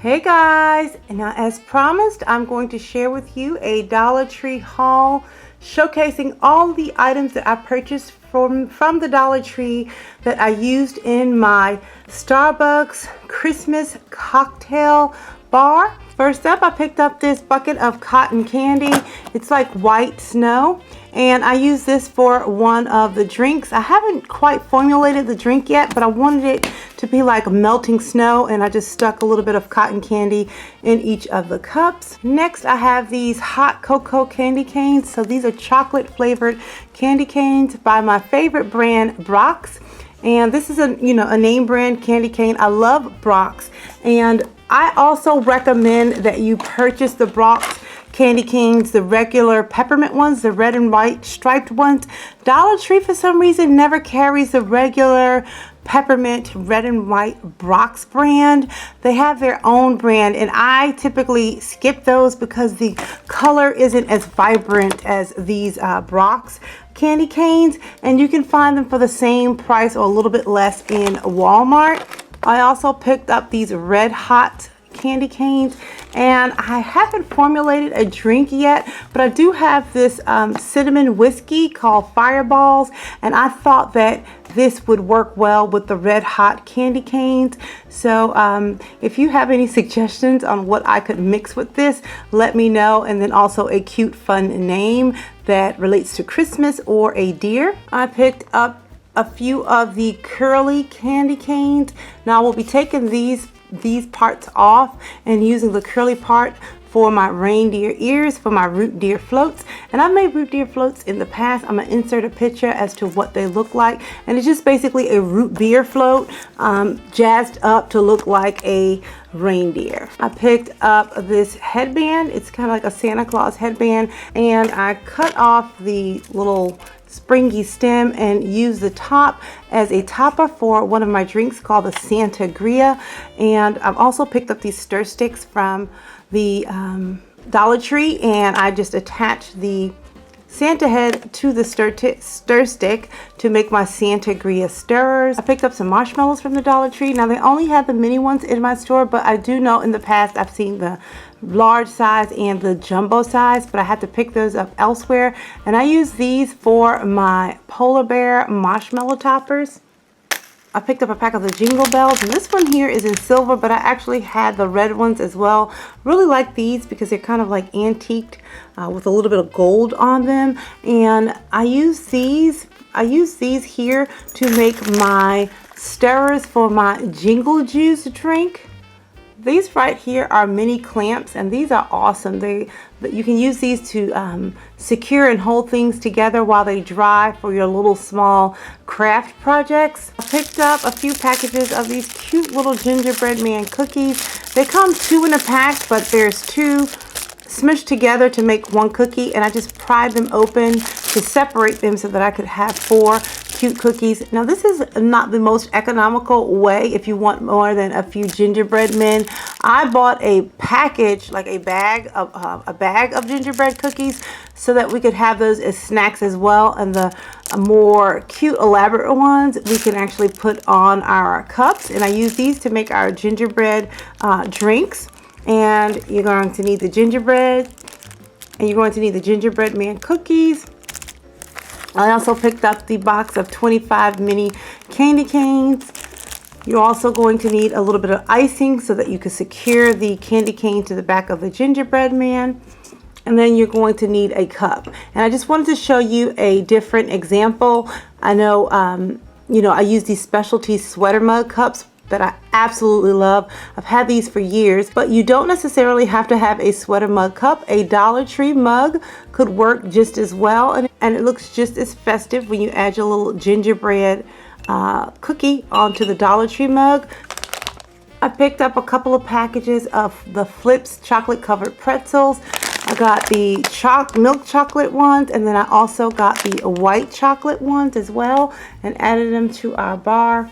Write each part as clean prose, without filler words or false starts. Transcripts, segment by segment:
Hey guys, now as promised, I'm going to share with you a Dollar Tree haul showcasing all the items that I purchased from the Dollar Tree that I used in my Starbucks Christmas cocktail bar. First up, I picked up this bucket of cotton candy. It's like white snow, and I use this for one of the drinks. I haven't quite formulated the drink yet, but I wanted it to be like melting snow, and I just stuck a little bit of cotton candy in each of the cups. Next, I have these hot cocoa candy canes. So these are chocolate flavored candy canes by my favorite brand, Brock's. And this is a name brand candy cane. I love Brock's, and I also recommend that you purchase the Brock's candy canes, the regular peppermint ones, the red and white striped ones. Dollar Tree for some reason never carries the regular peppermint red and white Brock's brand. They have their own brand, and I typically skip those because the color isn't as vibrant as these Brock's candy canes, and you can find them for the same price or a little bit less in Walmart. I also picked up these red hot candy canes, and I haven't formulated a drink yet, but I do have this cinnamon whiskey called Fireballs, and I thought that this would work well with the red hot candy canes. So if you have any suggestions on what I could mix with this, let me know. And then also a cute fun name that relates to Christmas or a deer. I picked up a few of the curly candy canes. Now I will be taking these parts off and using the curly part for my reindeer ears, for my root deer floats. And I've made root deer floats in the past. I'm gonna insert a picture as to what they look like, and it's just basically a root beer float jazzed up to look like a reindeer. I picked up this headband. It's kind of like a Santa Claus headband, and I cut off the little springy stem and use the top as a topper for one of my drinks called the Santa Gria. And I've also picked up these stir sticks from the Dollar Tree, and I just attached the Santa head to the stir stick to make my Santa Gria stirrers. I picked up some marshmallows from the Dollar Tree. Now they only had the mini ones in my store, but I do know in the past I've seen the large size and the jumbo size, but I had to pick those up elsewhere. And I use these for my polar bear marshmallow toppers. I picked up a pack of the Jingle Bells, and this one here is in silver, but I actually had the red ones as well. Really like these because they're kind of like antiqued with a little bit of gold on them. And I use these here to make my stirrers for my Jingle Juice drink. These right here are mini clamps, and these are awesome. You can use these to secure and hold things together while they dry for your little small craft projects. I picked up a few packages of these cute little gingerbread man cookies. They come 2 in a pack, but there's 2 smushed together to make 1 cookie, and I just pried them open to separate them so that I could have 4 cute cookies. Now this is not the most economical way if you want more than a few gingerbread men. I bought a package, like a bag of gingerbread cookies, so that we could have those as snacks as well, and the more cute elaborate ones we can actually put on our cups. And I use these to make our gingerbread drinks. And you're going to need the gingerbread, and you're going to need the gingerbread man cookies. I also picked up the box of 25 mini candy canes. You're also going to need a little bit of icing so that you can secure the candy cane to the back of the gingerbread man. And then you're going to need a cup. And I just wanted to show you a different example. I know, I use these specialty sweater mug cups that I absolutely love. I've had these for years, but you don't necessarily have to have a sweater mug cup. A Dollar Tree mug could work just as well, and it looks just as festive when you add your little gingerbread cookie onto the Dollar Tree mug. I picked up a couple of packages of the Flips chocolate covered pretzels. I got the milk chocolate ones, and then I also got the white chocolate ones as well, and added them to our bar.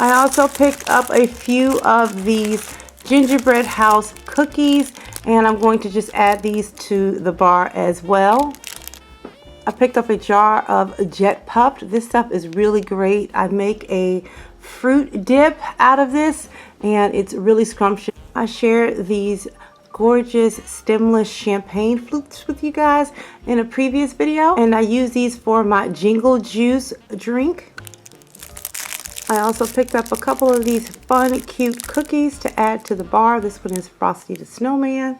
I also picked up a few of these gingerbread house cookies, and I'm going to just add these to the bar as well. I picked up a jar of Jet Puffed. This stuff is really great. I make a fruit dip out of this, and it's really scrumptious. I share these gorgeous stemless champagne flutes with you guys in a previous video, and I use these for my jingle juice drink. I also picked up a couple of these fun, cute cookies to add to the bar. This one is Frosty the Snowman.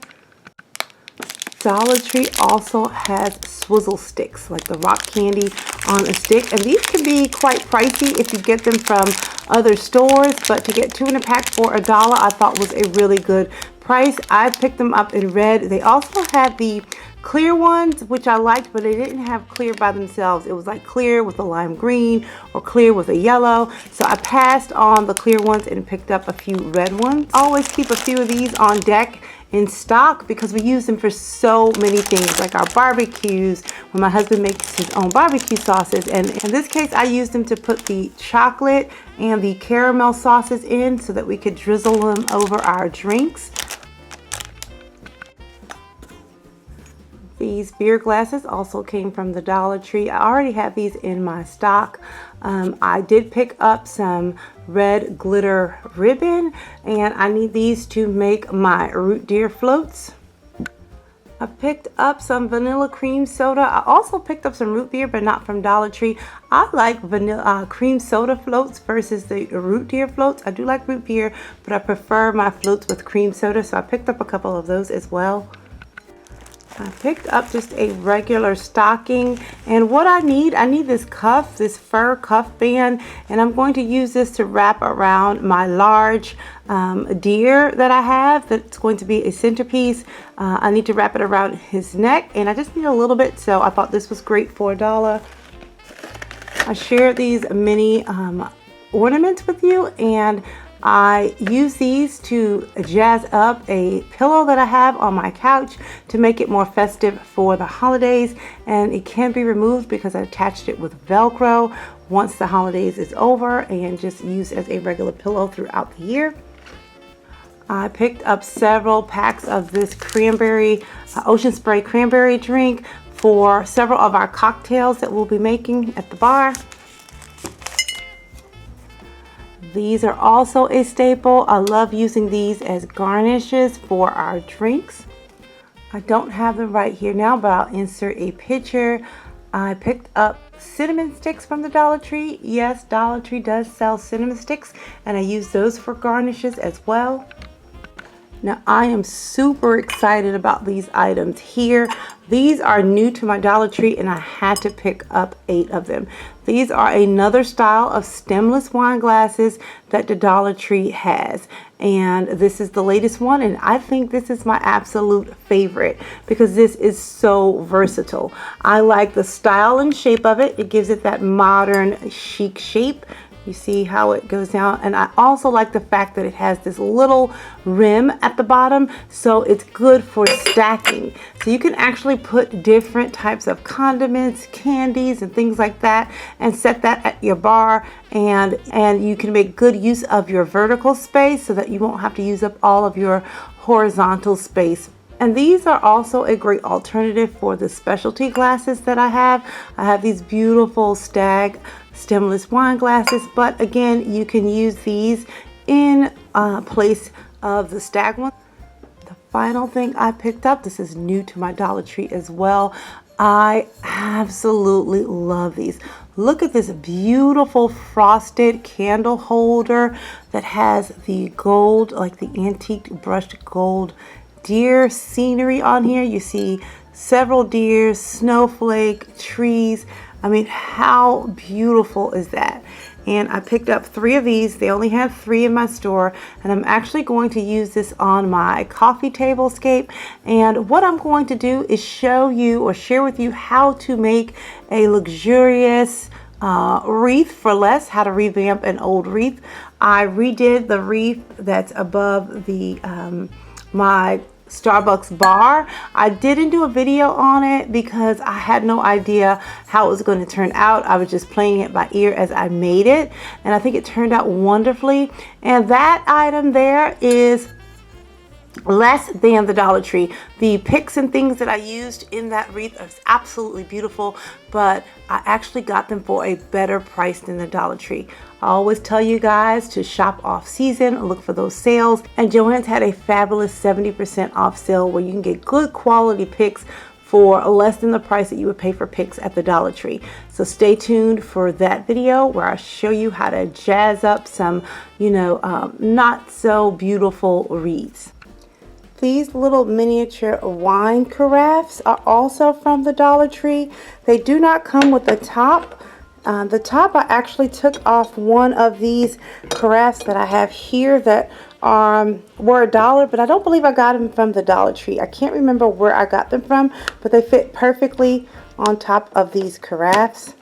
Dollar Tree also has swizzle sticks, like the rock candy on a stick. And these can be quite pricey if you get them from other stores, but to get 2 in a pack for $1, I thought was a really good price. I picked them up in red. They also had the clear ones, which I liked, but they didn't have clear by themselves. It was like clear with a lime green or clear with a yellow. So I passed on the clear ones and picked up a few red ones. I always keep a few of these on deck in stock because we use them for so many things, like our barbecues, when my husband makes his own barbecue sauces. And in this case, I used them to put the chocolate and the caramel sauces in so that we could drizzle them over our drinks. These beer glasses also came from the Dollar Tree. I already have these in my stock. I did pick up some red glitter ribbon, and I need these to make my root beer floats. I picked up some vanilla cream soda. I also picked up some root beer, but not from Dollar Tree. I like vanilla cream soda floats versus the root beer floats. I do like root beer, but I prefer my floats with cream soda, so I picked up a couple of those as well. I picked up just a regular stocking, and what I need this cuff, this fur cuff band, and I'm going to use this to wrap around my large deer that I have that's going to be a centerpiece. I need to wrap it around his neck, and I just need a little bit, so I thought this was great for $1. I shared these mini ornaments with you, and I use these to jazz up a pillow that I have on my couch to make it more festive for the holidays, and it can be removed because I attached it with Velcro once the holidays is over, and just use as a regular pillow throughout the year. I picked up several packs of this cranberry, ocean spray cranberry drink for several of our cocktails that we'll be making at the bar. These are also a staple. I love using these as garnishes for our drinks. I don't have them right here now, but I'll insert a picture. I picked up cinnamon sticks from the Dollar Tree. Yes, Dollar Tree does sell cinnamon sticks, and I use those for garnishes as well. Now, I am super excited about these items here. These are new to my Dollar Tree, and I had to pick up 8 of them. These are another style of stemless wine glasses that the Dollar Tree has. And this is the latest one, and I think this is my absolute favorite because this is so versatile. I like the style and shape of it. It gives it that modern chic shape. You see how it goes down, and I also like the fact that it has this little rim at the bottom, so it's good for stacking. So you can actually put different types of condiments, candies, and things like that, and set that at your bar, and you can make good use of your vertical space so that you won't have to use up all of your horizontal space. And these are also a great alternative for the specialty glasses that I have. I have these beautiful Stag stemless wine glasses, but again, you can use these in place of the Stag one. The final thing I picked up, this is new to my Dollar Tree as well. I absolutely love these. Look at this beautiful frosted candle holder that has the gold, like the antique brushed gold deer scenery on here. You see several deer, snowflake, trees. I mean, how beautiful is that? And I picked up 3 of these. They only have 3 in my store, and I'm actually going to use this on my coffee table scape. And what I'm going to do is show you or share with you how to make a luxurious wreath for less, how to revamp an old wreath. I redid the wreath that's above the my Starbucks bar. I didn't do a video on it because I had no idea how it was going to turn out. I was just playing it by ear as I made it, and I think it turned out wonderfully. And that item there is less than the Dollar Tree. The picks and things that I used in that wreath is absolutely beautiful, but I actually got them for a better price than the Dollar Tree. I always tell you guys to shop off season, look for those sales, and Joann's had a fabulous 70% off sale where you can get good quality picks for less than the price that you would pay for picks at the Dollar Tree. So stay tuned for that video where I show you how to jazz up some, not so beautiful wreaths. These little miniature wine carafes are also from the Dollar Tree. They do not come with a top. The top, I actually took off one of these carafes that I have here that were $1, but I don't believe I got them from the Dollar Tree. I can't remember where I got them from, but they fit perfectly on top of these carafes.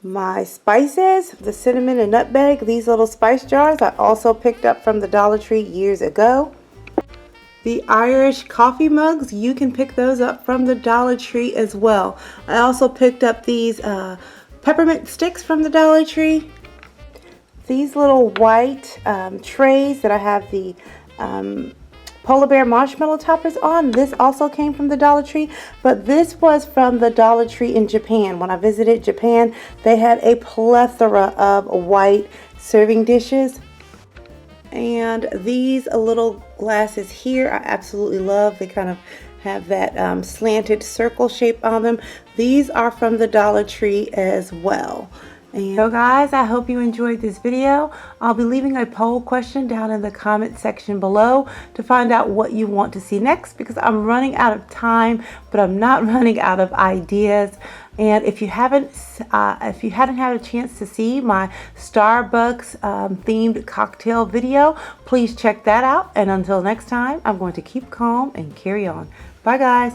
My spices, the cinnamon and nutmeg, these little spice jars, I also picked up from the Dollar Tree years ago. The Irish coffee mugs, you can pick those up from the Dollar Tree as well. I also picked up these peppermint sticks from the Dollar Tree. These little white trays that I have the polar bear marshmallow toppers on, this also came from the Dollar Tree, but this was from the Dollar Tree in Japan. When I visited Japan, they had a plethora of white serving dishes. And these little glasses here I absolutely love. They kind of have that slanted circle shape on them. These are from the Dollar Tree as well. And so guys, I hope you enjoyed this video. I'll be leaving a poll question down in the comment section below to find out what you want to see next, because I'm running out of time, but I'm not running out of ideas. And if you hadn't had a chance to see my Starbucks themed cocktail video, please check that out. And until next time, I'm going to keep calm and carry on. Bye guys.